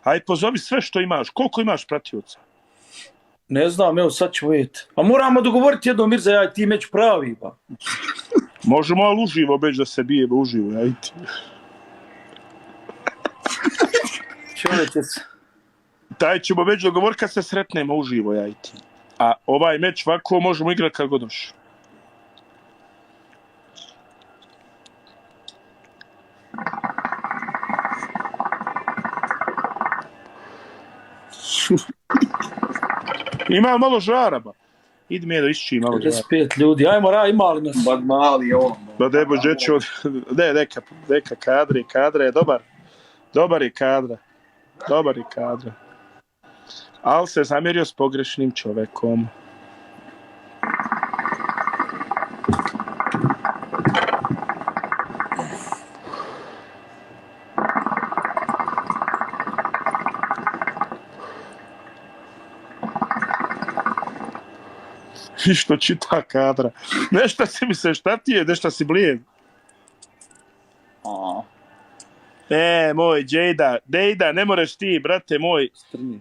Aj pozovi sve što imaš. Koliko imaš pratioca? Ne znam, evo sad ću vidjeti. A moramo dogovoriti jedno, Mirza, ja i ti meč pravi, ba. Možemo ali uživo već da se bijemo uživo, ja i ti. Čovječe se. Taj ćemo već dogovoriti kad se sretnemo uživo, ja i ti. A ovaj meč ovako možemo igrati kad god došli. Ima malo žara, ba. Idi mi da išći malo žara. 55 ljudi, ajmo imali nas. Bad mali je on. Da debo žeću od... Neka kadra je dobar. Dobar je kadra. Ali se zamjerio s pogrešnim čovekom. I što čita kadra. Nešto si mi se, šta ti je, nešto si blijed. Moj Dejda, ne moreš ti, brate moj.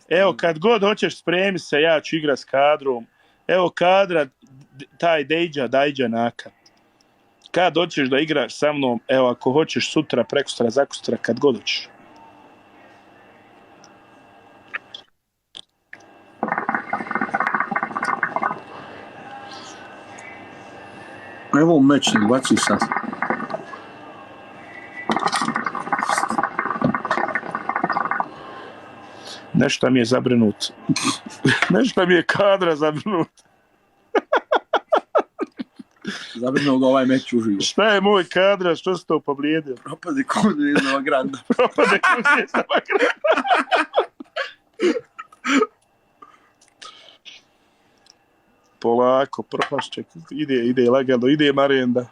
Evo, kad god hoćeš spremi se, ja ću igrat s kadrom. Evo kadra, taj Dejđa naka. Kad hoćeš da igraš sa mnom, evo, ako hoćeš sutra, prekustra, zakustra, kad god hoćeš. Evo meč, ne baci sad. Nešto mi je zabrinut. Nešto mi je kadra zabrinut. Zabrinuo ga ovaj meč uživo. Šta je moj kadra, što si to poblijedio? Propade kod Zvijezdava grada. Polako, propašće. Ide lagano, ide Marenda.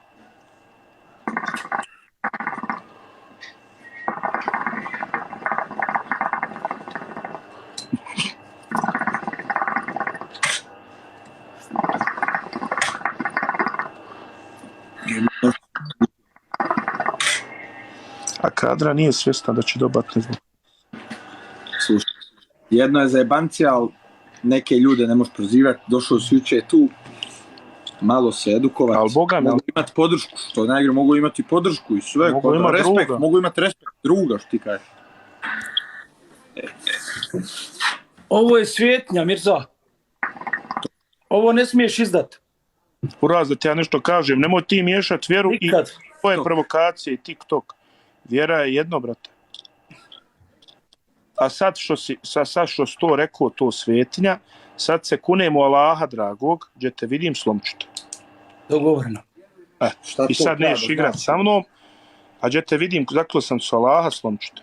A kadra nije svjestan da će dobati nego. Slušaj, jedno je za jebancija, ali neke ljude ne možeš prozivati, došao si juče tu, malo se edukovati, mogu imati podršku, što najgore mogu imati podršku i sve, mogu imati respekt druga, što ti kažeš. Ovo je svijetnja, Mirza. Ovo ne smiješ izdat. Uraz da ti ja nešto kažem, nemoj ti miješati vjeru nikad. I tvoje provokacije i TikTok. Vjera je jedno, brate. A sad što si to rekao, to svijetnja, sad se kunemo Allaha dragog, gdje te vidim slomčuta. Dogovoreno. I sad neš igrat sa mnom, a gdje te vidim, zaklo sam su Allaha slomčuta.